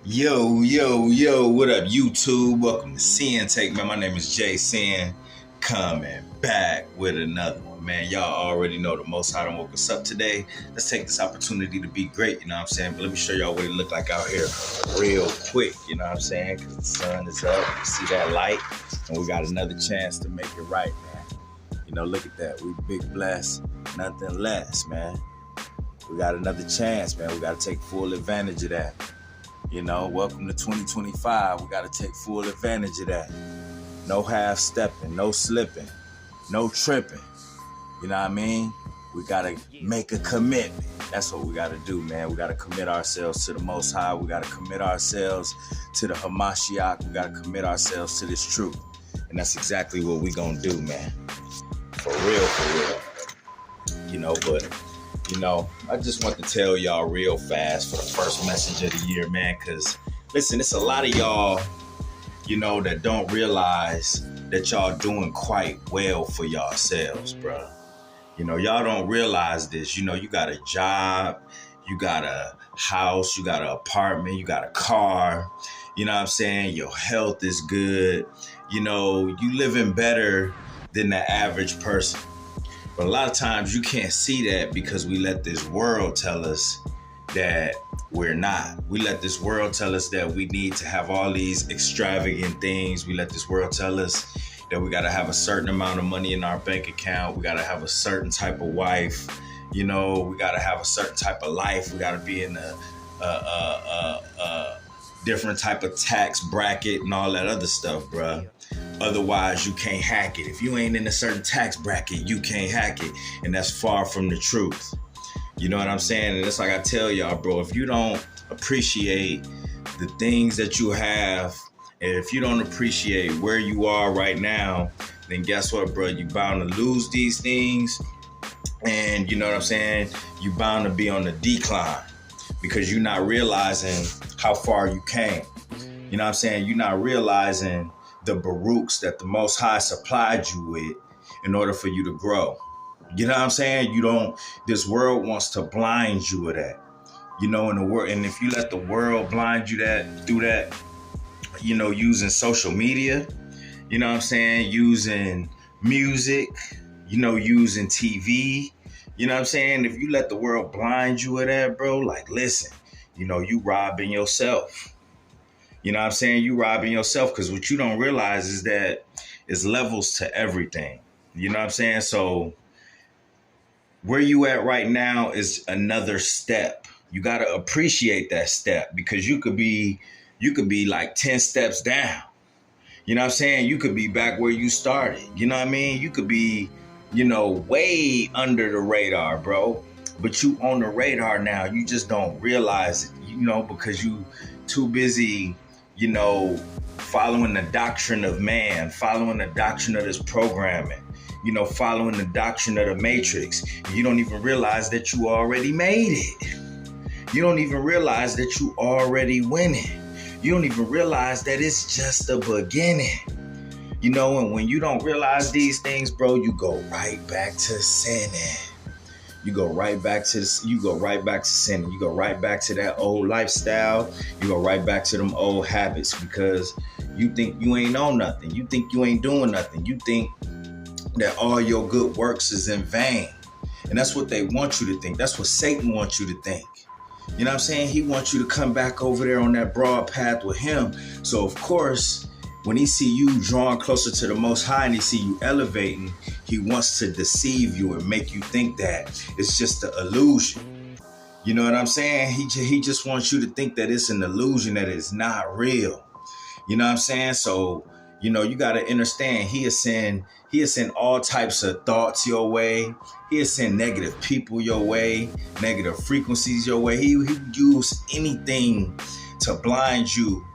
Yo, what up, YouTube? Welcome to Sinn-Take, man. My name is Jay Sin, coming back with another one, man. Y'all already know the Most High done woke us up today. Let's take this opportunity to be great, you know what I'm saying? But let me show y'all what it look like out here real quick, you know what I'm saying? Because the sun is up, you see that light, and we got another chance to make it right, man. You know, look at that. We big blessed, nothing less, man. We got another chance, man. We got to take full advantage of that. You know, welcome to 2025. We got to take full advantage of that. No half stepping, no slipping, no tripping. You know what I mean? We got to make a commitment. That's what we got to do, man. We got to commit ourselves to the Most High. We got to commit ourselves to the Hamashiach. We got to commit ourselves to this truth. And that's exactly what we going to do, man. For real. You know, but... You know, I just want to tell y'all real fast for the first message of the year, man, because, listen, it's a lot of y'all, you know, that don't realize that y'all doing quite well for yourselves, bro. You know, y'all don't realize this. You know, you got a job, you got a house, you got an apartment, you got a car, you know what I'm saying? Your health is good. You know, you living better than the average person. But a lot of times you can't see that because we let this world tell us that we're not. We let this world tell us that we need to have all these extravagant things. We let this world tell us that we got to have a certain amount of money in our bank account. We got to have a certain type of wife. You know, we got to have a certain type of life. We got to be in a different type of tax bracket and all that other stuff, bruh. Otherwise, you can't hack it. If you ain't in a certain tax bracket, you can't hack it. And that's far from the truth. You know what I'm saying? And it's like I tell y'all, bro, if you don't appreciate the things that you have, and if you don't appreciate where you are right now, then guess what, bro? You bound to lose these things. And you know what I'm saying? You bound to be on the decline because you're not realizing how far you came. You know what I'm saying? You're not realizing the baruchs that the Most High supplied you with in order for you to grow. You know what I'm saying? This world wants to blind you with that. You know, in the world, and if you let the world blind you through that, you know, using social media, you know what I'm saying? Using music, you know, using TV, you know what I'm saying? If you let the world blind you with that, bro, like, listen, you know, you robbing yourself. You know what I'm saying? You robbing yourself because what you don't realize is that it's levels to everything. You know what I'm saying? So where you at right now is another step. You got to appreciate that step because you could be like 10 steps down. You know what I'm saying? You could be back where you started. You know what I mean? You could be, you know, way under the radar, bro. But you on the radar now. You just don't realize it, you know, because you too busy, you know, following the doctrine of man, following the doctrine of this programming, you know, following the doctrine of the matrix. You don't even realize that you already made it. You don't even realize that you already winning. You don't even realize that it's just the beginning. You know, and when you don't realize these things, bro, you go right back to sinning. You go right back to sinning. You go right back to that old lifestyle. You go right back to them old habits because you think you ain't on nothing. You think you ain't doing nothing. You think that all your good works is in vain. And that's what they want you to think. That's what Satan wants you to think. You know what I'm saying? He wants you to come back over there on that broad path with him. So, of course, when he see you drawing closer to the Most High and he see you elevating, he wants to deceive you and make you think that it's just an illusion. You know what I'm saying? He just wants you to think that it's an illusion, that it's not real. You know what I'm saying? So, you know, you got to understand he is send all types of thoughts your way. He is send negative people your way, negative frequencies your way. He use anything to blind you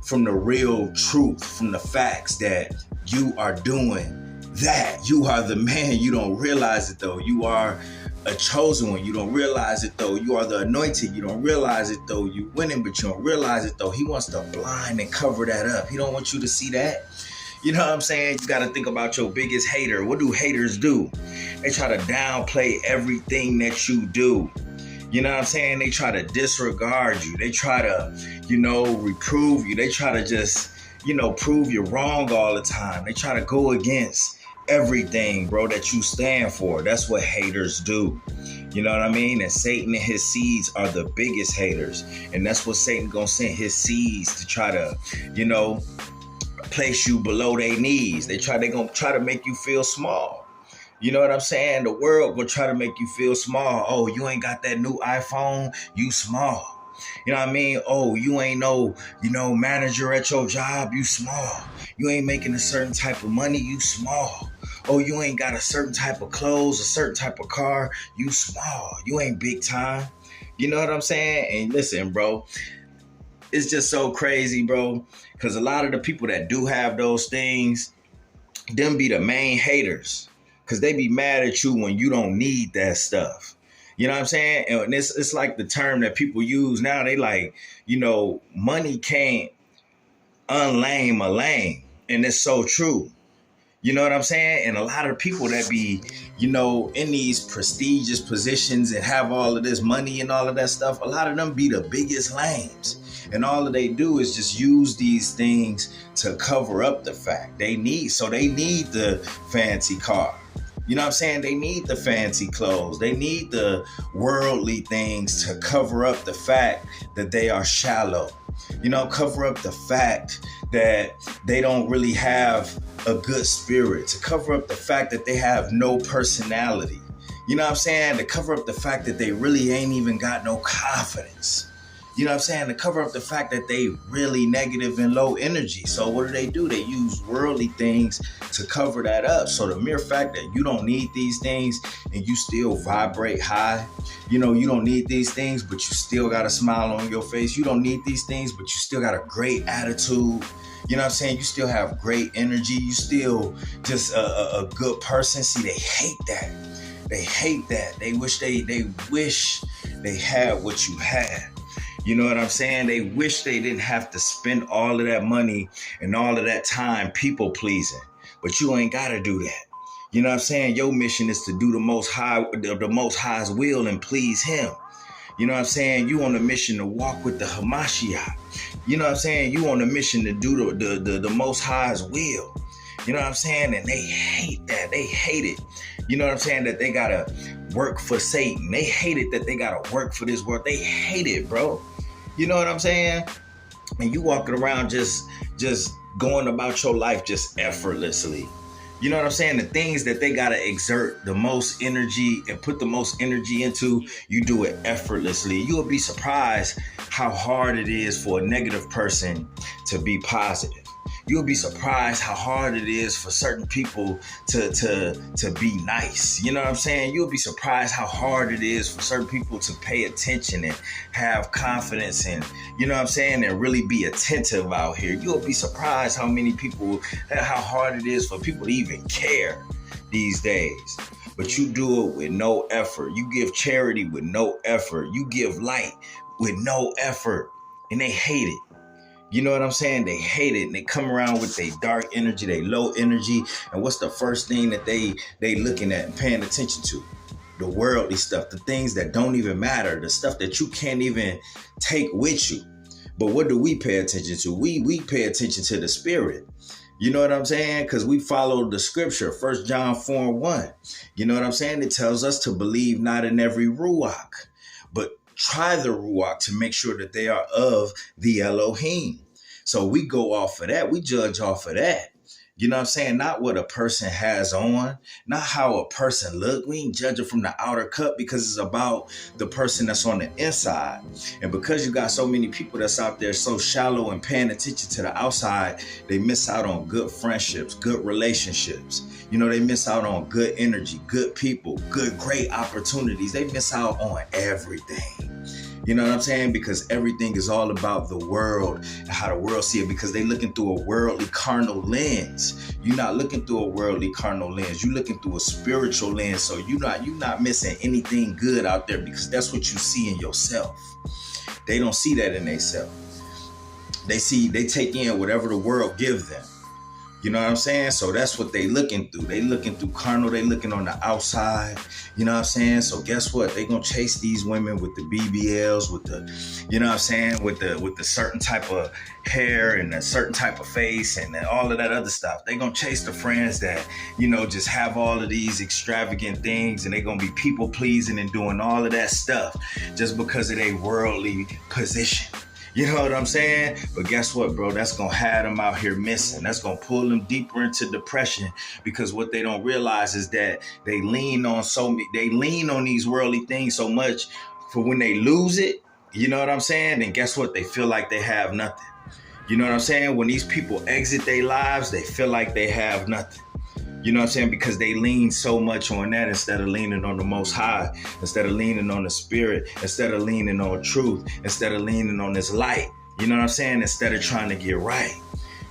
from the real truth, from the facts that you are doing that. You are the man. You don't realize it, though. You are a chosen one. You don't realize it, though. You are the anointed. You don't realize it, though. You winning, but you don't realize it, though. He wants to blind and cover that up. He don't want you to see that. You know what I'm saying? You got to think about your biggest hater. What do haters do? They try to downplay everything that you do. You know what I'm saying? They try to disregard you. They try to, reprove you. They try to just, prove you wrong all the time. They try to go against everything, bro, that you stand for. That's what haters do. You know what I mean? And Satan and his seeds are the biggest haters. And that's what Satan gonna send his seeds to try to, place you below their knees. They gonna try to make you feel small. You know what I'm saying? The world will try to make you feel small. Oh, you ain't got that new iPhone, you small. You know what I mean? Oh, you ain't no, manager at your job, you small. You ain't making a certain type of money, you small. Oh, you ain't got a certain type of clothes, a certain type of car, you small. You ain't big time. You know what I'm saying? And listen, bro, it's just so crazy, bro, because a lot of the people that do have those things, them be the main haters. Because they be mad at you when you don't need that stuff. You know what I'm saying? And it's like the term that people use now. They like, money can't unlame a lame. And it's so true. You know what I'm saying? And a lot of people that be, in these prestigious positions and have all of this money and all of that stuff, a lot of them be the biggest lames. And all they do is just use these things to cover up the fact they need the fancy car. You know what I'm saying? They need the fancy clothes. They need the worldly things to cover up the fact that they are shallow. Cover up the fact that they don't really have a good spirit, to cover up the fact that they have no personality. You know what I'm saying? To cover up the fact that they really ain't even got no confidence. You know what I'm saying? To cover up the fact that they really negative and low energy. So what do? They use worldly things to cover that up. So the mere fact that you don't need these things and you still vibrate high, you don't need these things, but you still got a smile on your face. You don't need these things, but you still got a great attitude. You know what I'm saying? You still have great energy. You still just a good person. See, they hate that. They hate that. They wish they had what you had. You know what I'm saying? They wish they didn't have to spend all of that money and all of that time people pleasing. But you ain't got to do that. You know what I'm saying? Your mission is to do the Most High's will and please Him. You know what I'm saying? You on a mission to walk with the Hamashiach. You know what I'm saying? You on a mission to do the Most High's will. You know what I'm saying? And they hate that. They hate it. You know what I'm saying? That they got to work for Satan. They hate it that they got to work for this world. They hate it, bro. You know what I'm saying? And you walking around just going about your life just effortlessly. You know what I'm saying? The things that they got to exert the most energy and put the most energy into, you do it effortlessly. You'll be surprised how hard it is for a negative person to be positive. You'll be surprised how hard it is for certain people to be nice. You know what I'm saying? You'll be surprised how hard it is for certain people to pay attention and have confidence and, you know what I'm saying, and really be attentive out here. You'll be surprised how hard it is for people to even care these days. But you do it with no effort. You give charity with no effort. You give light with no effort. And they hate it. You know what I'm saying? They hate it, and they come around with their dark energy, their low energy. And what's the first thing that they looking at and paying attention to? The worldly stuff, the things that don't even matter, the stuff that you can't even take with you. But what do we pay attention to? We pay attention to the spirit. You know what I'm saying? Because we follow the scripture, 1 John 4:1. You know what I'm saying? It tells us to believe not in every ruach, but try the ruach to make sure that they are of the Elohim. So we go off of that. We judge off of that. You know what I'm saying? Not what a person has on, not how a person look. We ain't judging from the outer cut because it's about the person that's on the inside. And because you got so many people that's out there so shallow and paying attention to the outside, they miss out on good friendships, good relationships. You know, they miss out on good energy, good people, great opportunities. They miss out on everything. You know what I'm saying? Because everything is all about the world and how the world see it, because they looking through a worldly carnal lens. You're not looking through a worldly carnal lens. You're looking through a spiritual lens. So you're not missing anything good out there, because that's what you see in yourself. They don't see that in themselves. They take in whatever the world gives them. You know what I'm saying? So that's what they looking through. They looking through carnal. They looking on the outside. You know what I'm saying? So guess what? They gonna chase these women with the BBLs, with the, you know what I'm saying, with the certain type of hair and a certain type of face and all of that other stuff. They gonna chase the friends that, you know, just have all of these extravagant things, and they gonna be people pleasing and doing all of that stuff just because of their worldly position. You know what I'm saying? But guess what, bro? That's going to have them out here missing. That's going to pull them deeper into depression, because what they don't realize is that they lean on these worldly things so much for when they lose it. You know what I'm saying? Then guess what? They feel like they have nothing. You know what I'm saying? When these people exit their lives, they feel like they have nothing. You know what I'm saying? Because they lean so much on that instead of leaning on the Most High, instead of leaning on the Spirit, instead of leaning on truth, instead of leaning on this light. You know what I'm saying? Instead of trying to get right.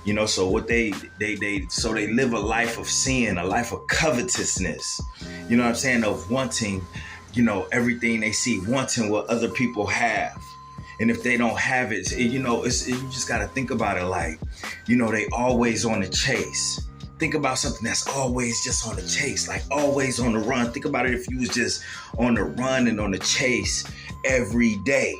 You know, so what they live a life of sin, a life of covetousness. You know what I'm saying? Of wanting, you know, everything they see, wanting what other people have. And if they don't have it, you know, you just got to think about it like, you know, they always on the chase. Think about something that's always just on the chase, like always on the run. Think about it if you was just on the run and on the chase every day.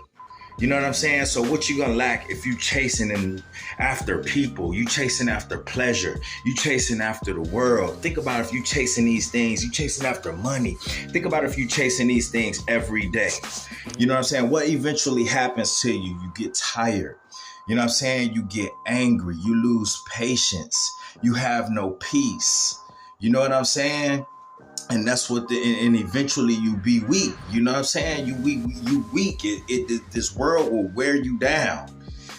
You know what I'm saying? So what you gonna lack if you chasing after people, you chasing after pleasure, you chasing after the world. Think about if you chasing these things, you chasing after money. Think about if you chasing these things every day. You know what I'm saying? What eventually happens to you? You get tired. You know what I'm saying? You get angry. You lose patience. You have no peace. You know what I'm saying? And that's what and eventually you be weak. You know what I'm saying? You weak. This world will wear you down.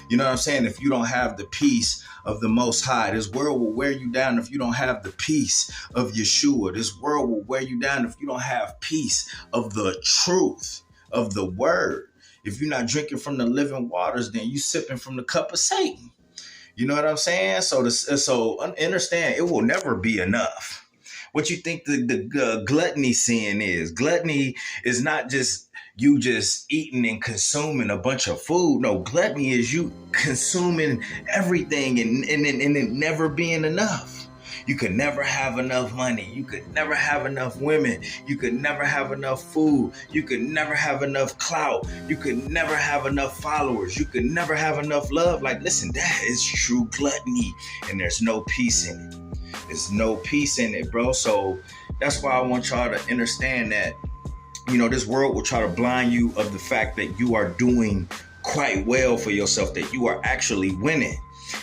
You know what I'm saying? If you don't have the peace of the Most High, this world will wear you down if you don't have the peace of Yeshua. This world will wear you down if you don't have peace of the truth of the word. If you're not drinking from the living waters, then you sipping from the cup of Satan. You know what I'm saying? So understand, it will never be enough. What you think the gluttony sin is? Gluttony is not just you just eating and consuming a bunch of food. No, gluttony is you consuming everything and it never being enough. You could never have enough money. You could never have enough women. You could never have enough food. You could never have enough clout. You could never have enough followers. You could never have enough love. Like, listen, that is true gluttony, and there's no peace in it. There's no peace in it, bro. So that's why I want y'all to understand that, you know, this world will try to blind you of the fact that you are doing quite well for yourself, that you are actually winning.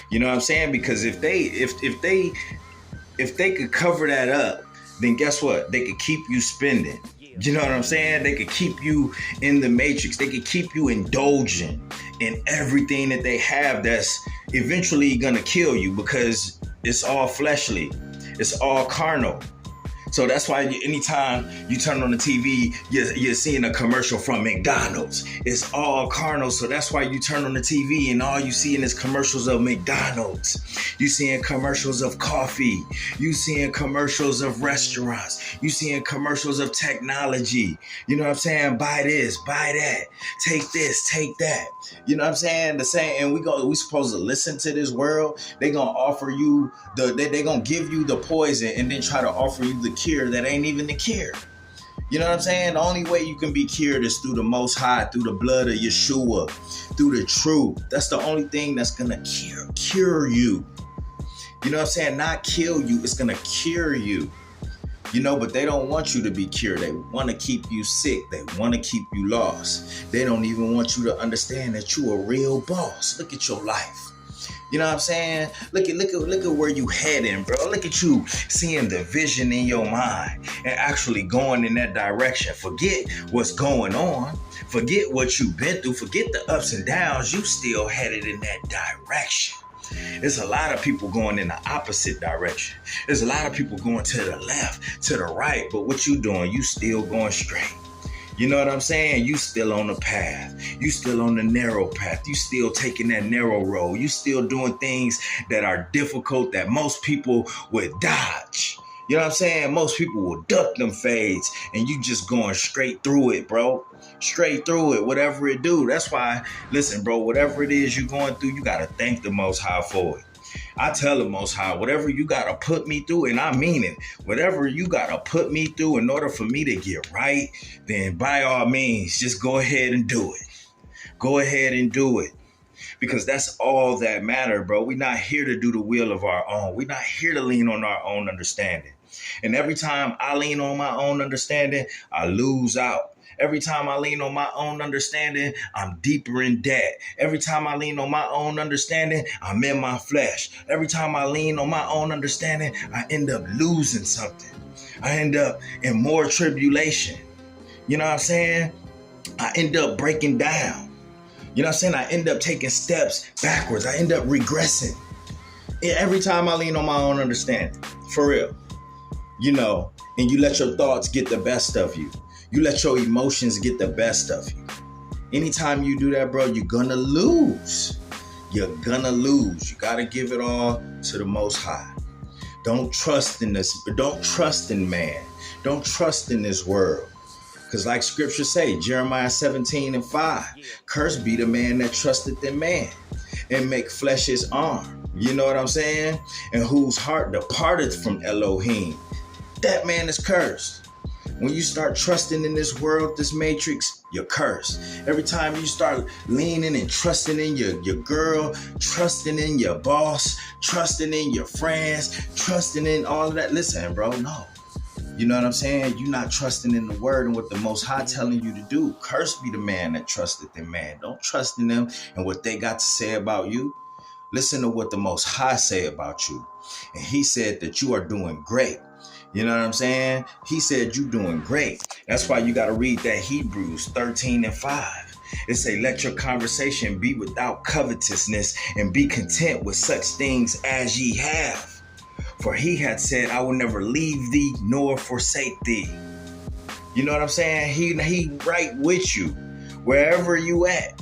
You know what I'm saying? Because if they could cover that up, then guess what? They could keep you spending. You know what I'm saying? They could keep you in the matrix. They could keep you indulging in everything that they have that's eventually gonna kill you, because it's all fleshly. It's all carnal. So that's why anytime you turn on the TV, you're seeing a commercial from McDonald's. It's all carnal. So that's why you turn on the TV and all you seeing is commercials of McDonald's. You seeing commercials of coffee. You seeing commercials of restaurants. You seeing commercials of technology. You know what I'm saying? Buy this, buy that. Take this, take that. You know what I'm saying? The same. And we supposed to listen to this world. They gonna offer you they gonna give you the poison and then try to offer you the cure that ain't even the cure. You know what I'm saying? The only way you can be cured is through the Most High, through the blood of Yeshua, through the truth. That's the only thing that's gonna cure you. You know what I'm saying? Not kill you, it's gonna cure you. You know, but they don't want you to be cured. They want to keep you sick. They want to keep you lost. They don't even want you to understand that you a real boss. Look at your life. You know what I'm saying? Look at where you heading, bro. Look at you seeing the vision in your mind and actually going in that direction. Forget what's going on. Forget what you've been through. Forget the ups and downs. You still headed in that direction. There's a lot of people going in the opposite direction. There's a lot of people going to the left, to the right. But what you doing? You still going straight. You know what I'm saying? You still on the path. You still on the narrow path. You still taking that narrow road. You still doing things that are difficult that most people would dodge. You know what I'm saying? Most people will duck them fades and you just going straight through it, bro. Straight through it, whatever it do. That's why, listen, bro, whatever it is you're going through, you got to thank the Most High for it. I tell the Most High, whatever you got to put me through, and I mean it, whatever you got to put me through in order for me to get right, then by all means, just go ahead and do it. Go ahead and do it. Because that's all that matter, bro. We're not here to do the will of our own. We're not here to lean on our own understanding. And every time I lean on my own understanding, I lose out. Every time I lean on my own understanding, I'm deeper in debt. Every time I lean on my own understanding, I'm in my flesh. Every time I lean on my own understanding, I end up losing something. I end up in more tribulation. You know what I'm saying? I end up breaking down. You know what I'm saying? I end up taking steps backwards. I end up regressing. Every time I lean on my own understanding. For real. You know, and you let your thoughts get the best of you. You let your emotions get the best of you. Anytime you do that, bro, you're gonna lose. You're gonna lose. You gotta give it all to the Most High. Don't trust in this. Don't trust in man. Don't trust in this world. Because like scripture say, Jeremiah 17:5, cursed be the man that trusteth in man and make flesh his arm. You know what I'm saying? And whose heart departed from Elohim. That man is cursed. When you start trusting in this world, this matrix, you're cursed. Every time you start leaning and trusting in your girl, trusting in your boss, trusting in your friends, trusting in all of that. Listen, bro, no. You know what I'm saying? You're not trusting in the word and what the Most High telling you to do. Cursed be the man that trusteth in man. Don't trust in them and what they got to say about you. Listen to what the Most High say about you. And he said that you are doing great. You know what I'm saying? He said you doing great. That's why you got to read that Hebrews 13:5. It say, let your conversation be without covetousness and be content with such things as ye have. For he had said, I will never leave thee nor forsake thee. You know what I'm saying? He right with you wherever you at.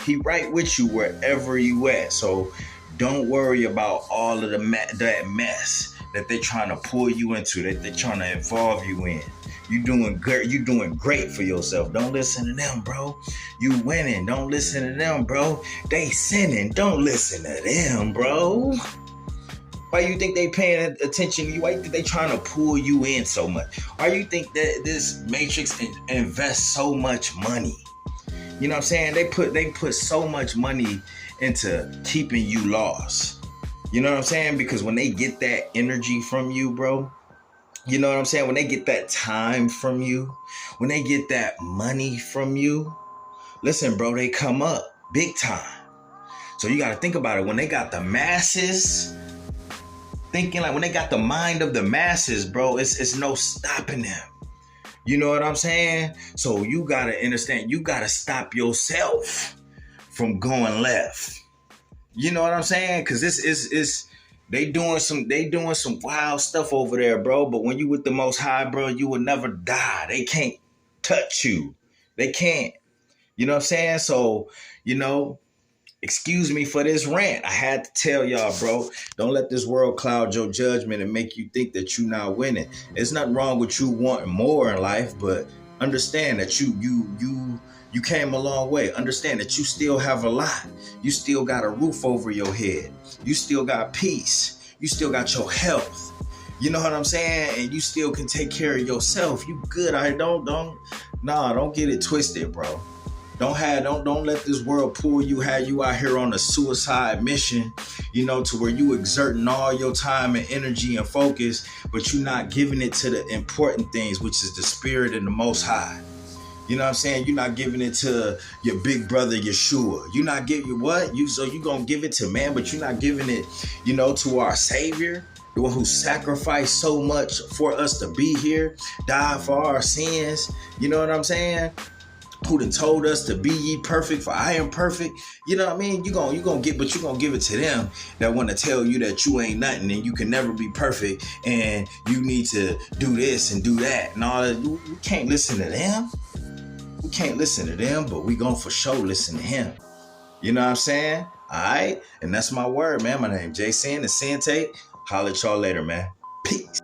He right with you wherever you at. So don't worry about all of that mess that they're trying to pull you into, that they're trying to involve you in. You doing great for yourself. Don't listen to them, bro. You winning. Don't listen to them, bro. They sinning. Don't listen to them, bro. Why you think they paying attention to you? Why you think they trying to pull you in so much? Why you think that this matrix invests so much money? You know what I'm saying? They put so much money into keeping you lost. You know what I'm saying? Because when they get that energy from you, bro, you know what I'm saying? When they get that time from you, when they get that money from you, listen, bro, they come up big time. So you got to think about it. When they got the masses, thinking like when they got the mind of the masses, bro, it's no stopping them. You know what I'm saying? So you got to understand, you got to stop yourself from going left. You know what I'm saying? Because this is they doing some wild stuff over there, bro. But when you with the Most High, bro, you will never die. They can't touch you. They can't. You know what I'm saying? So, you know, excuse me for this rant. I had to tell y'all, bro, don't let this world cloud your judgment and make you think that you're not winning. There's nothing wrong with you wanting more in life, but understand that you came a long way. Understand that you still have a lot. You still got a roof over your head. You still got peace. You still got your health. You know what I'm saying? And you still can take care of yourself. You good. Don't get it twisted, bro. Don't let this world pull you, have you out here on a suicide mission, you know, to where you exerting all your time and energy and focus, but you're not giving it to the important things, which is the spirit and the Most High. You know what I'm saying? You're not giving it to your big brother, Yeshua. You're not giving what? So you going to give it to man, but you're not giving it, you know, to our Savior, the one who sacrificed so much for us to be here, died for our sins. You know what I'm saying? Who done told us to be ye perfect, for I am perfect. You know what I mean? You're gonna give it to them that want to tell you that you ain't nothing and you can never be perfect and you need to do this and do that and all that. We can't listen to them. We can't listen to them, but we gonna for sure listen to him. You know what I'm saying? All right? And that's my word, man. My name is Sinn, the Sinn-Take. Holler at y'all later, man. Peace.